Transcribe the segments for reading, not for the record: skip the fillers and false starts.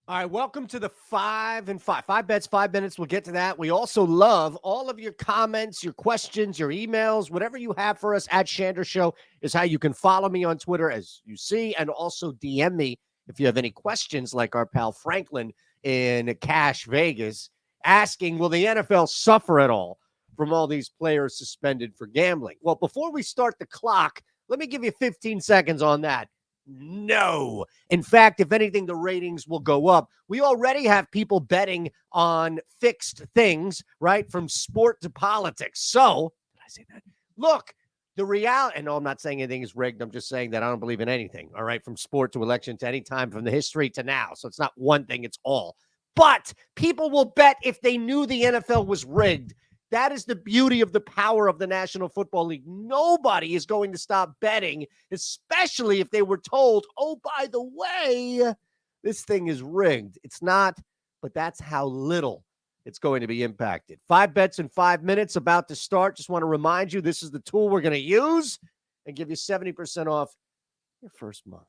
All right, welcome to the 5 and 5. 5 bets, 5 minutes. We'll get to that. We also love all of your comments, your questions, your emails, whatever you have for us at Shander Show is how you can follow me on Twitter, as you see, and also DM me if you have any questions, like our pal Franklin in Cash Vegas asking, will the NFL suffer at all from all these players suspended for gambling? Well, before we start the clock, let me give you 15 seconds on that. No. In fact, if anything, the ratings will go up. We already have people betting on fixed things, right? From sport to politics. So, did I say that? Look, the reality, and no, I'm not saying anything is rigged. I'm just saying that I don't believe in anything, all right? From sport to election to any time from the history to now. So it's not one thing, it's all. But people will bet if they knew the NFL was rigged. That is the beauty of the power of the National Football League. Nobody is going to stop betting, especially if they were told, oh, by the way, this thing is rigged. It's not, but that's how little it's going to be impacted. 5 bets in 5 minutes about to start. Just want to remind you, this is the tool we're going to use and give you 70% off your first month.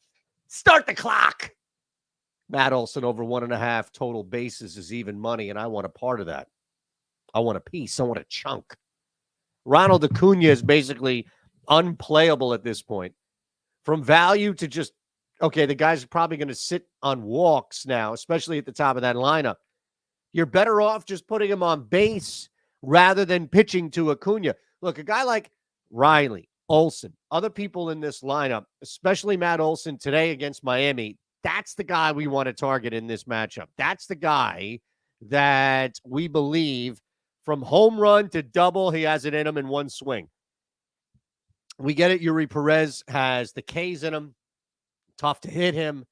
Start the clock. Matt Olson over 1.5 total bases is even money, and I want a part of that. I want a piece. I want a chunk. Ronald Acuna is basically unplayable at this point. From value to just, okay, the guy's probably going to sit on walks now, especially at the top of that lineup. You're better off just putting him on base rather than pitching to Acuna. Look, a guy like Riley, Olson, other people in this lineup, especially Matt Olson today against Miami, that's the guy we want to target in this matchup. That's the guy that we believe from home run to double, he has it in him in one swing. We get it. Yuri Perez has the K's in him. Tough to hit him.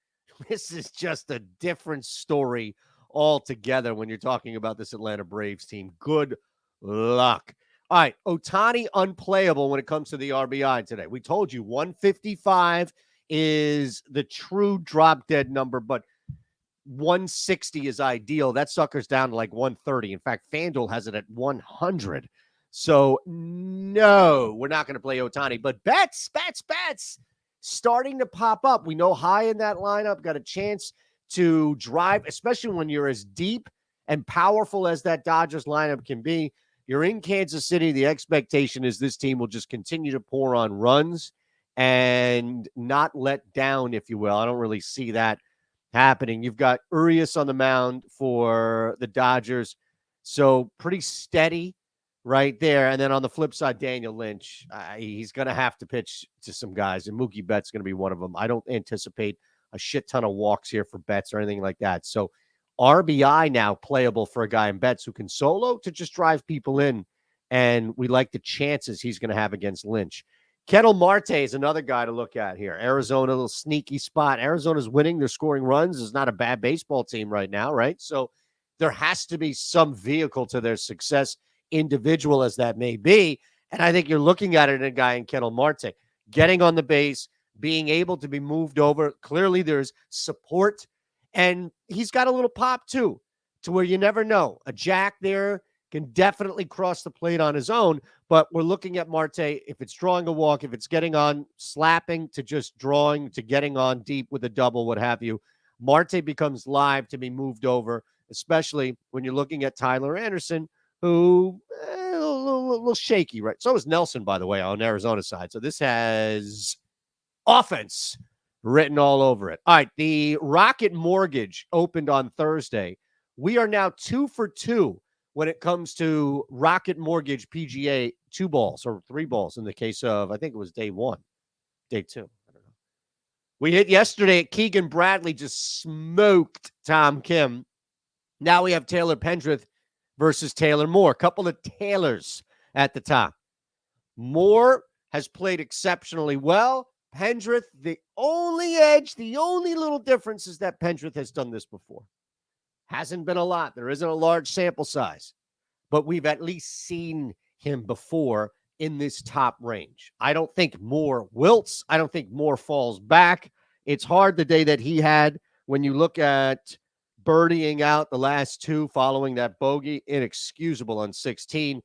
This is just a different story altogether when you're talking about this Atlanta Braves team. Good luck. All right, Ohtani unplayable when it comes to the RBI today. We told you 155 is the true drop-dead number, but 160 is ideal. That sucker's down to like 130. In fact, FanDuel has it at 100. So, no, we're not going to play Ohtani. But bets starting to pop up. We know high in that lineup got a chance to drive, especially when you're as deep and powerful as that Dodgers lineup can be. You're in Kansas City. The expectation is this team will just continue to pour on runs and not let down, if you will. I don't really see that happening. You've got Urias on the mound for the Dodgers. So pretty steady right there. And then on the flip side, Daniel Lynch, he's going to have to pitch to some guys, and Mookie Betts going to be one of them. I don't anticipate a shit ton of walks here for Betts or anything like that. So RBI now playable for a guy in Betts who can solo to just drive people in, and we like the chances he's going to have against Lynch. Ketel Marte is another guy to look at here. Arizona, a little sneaky spot. Arizona's winning. They're scoring runs. It's not a bad baseball team right now, right? So there has to be some vehicle to their success, individual as that may be. And I think you're looking at it in a guy in Ketel Marte, getting on the base, being able to be moved over. Clearly there's support, and he's got a little pop too, to where you never know. A jack there can definitely cross the plate on his own, but we're looking at Marte. If it's drawing a walk, if it's getting on, slapping to just drawing to getting on deep with a double, what have you, Marte becomes live to be moved over, especially when you're looking at Tyler Anderson, who a little shaky, right? So is Nelson, by the way, on Arizona's side. So this has offense written all over it. All right, the Rocket Mortgage opened on Thursday. We are now 2 for 2 when it comes to Rocket Mortgage PGA 2 balls or 3 balls in the case of, I think it was day 2. I don't know. We hit yesterday at Keegan Bradley, just smoked Tom Kim. Now we have Taylor Pendrith versus Taylor Moore. A couple of Taylors at the top. Moore has played exceptionally well. Pendrith, the only edge, the only little difference is that Pendrith has done this before. Hasn't been a lot. There isn't a large sample size, but we've at least seen him before in this top range. I don't think Moore wilts. I don't think Moore falls back. It's hard the day that he had when you look at birdieing out the last 2 following that bogey, inexcusable on 16.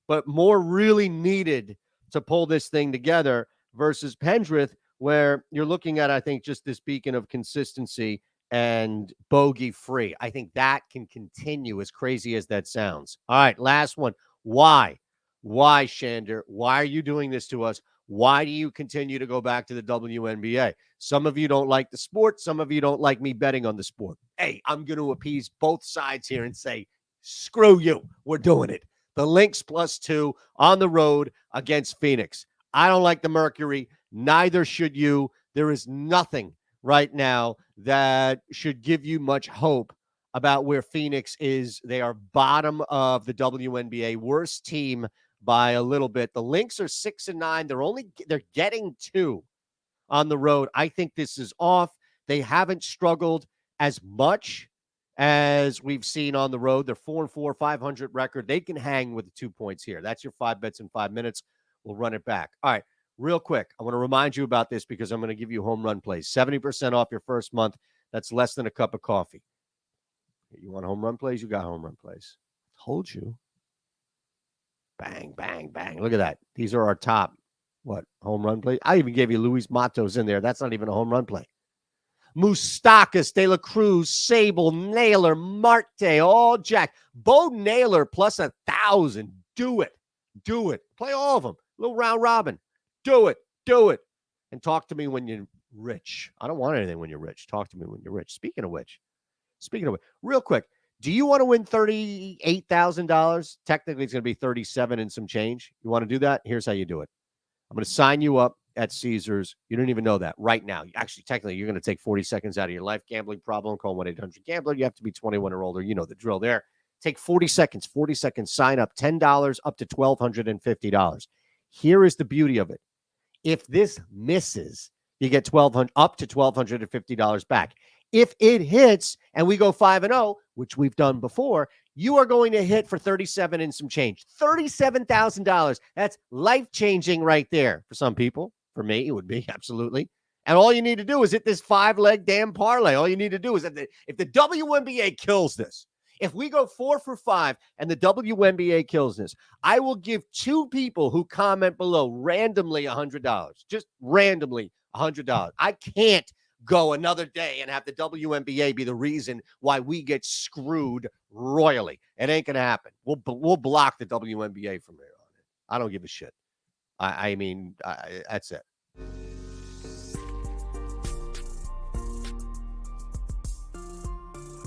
But Moore really needed to pull this thing together versus Pendrith, where you're looking at, I think, just this beacon of consistency and bogey free. I think that can continue, as crazy as that sounds. All right, last one. Why? Why, Shander? Why are you doing this to us? Why do you continue to go back to the WNBA? Some of you don't like the sport. Some of you don't like me betting on the sport. Hey, I'm going to appease both sides here and say, screw you. We're doing it. The Lynx +2 on the road against Phoenix. I don't like the Mercury. Neither should you. There is nothing right now that should give you much hope about where Phoenix is. They are bottom of the WNBA, worst team by a little bit. The Lynx are 6-9. They're getting 2 on the road. I think this is off. They haven't struggled as much as we've seen on the road. They're 4-4, 500 record. They can hang with the 2 points here. That's your 5 bets in 5 minutes. We'll run it back. All right. Real quick, I want to remind you about this because I'm going to give you home run plays. 70% off your first month. That's less than a cup of coffee. You want home run plays? You got home run plays. Told you. Bang, bang, bang. Look at that. These are our top, home run plays? I even gave you Luis Matos in there. That's not even a home run play. Moustakas, De La Cruz, Sable, Naylor, Marte, all jack. Bo Naylor plus 1,000. Do it. Do it. Play all of them. Little round robin. Do it. Do it. And talk to me when you're rich. I don't want anything when you're rich. Talk to me when you're rich. Speaking of which, real quick, do you want to win $38,000? Technically, it's going to be 37 and some change. You want to do that? Here's how you do it. I'm going to sign you up at Caesars. You don't even know that right now. Actually, technically, you're going to take 40 seconds out of your life. Gambling problem, call 1-800-GAMBLER. You have to be 21 or older. You know the drill there. Take 40 seconds, sign up, $10 up to $1,250. Here is the beauty of it. If this misses, you get up to $1,250 back. If it hits and we go 5-0, which we've done before, you are going to hit for 37 and some change. $37,000. That's life-changing right there for some people. For me, it would be, absolutely. And all you need to do is hit this 5-leg damn parlay. All you need to do is, if the WNBA kills this, if we go 4 for 5 and the WNBA kills this, I will give 2 people who comment below randomly $100. Just randomly $100. I can't go another day and have the WNBA be the reason why we get screwed royally. It ain't going to happen. We'll block the WNBA from there on. I don't give a shit. I mean, that's it.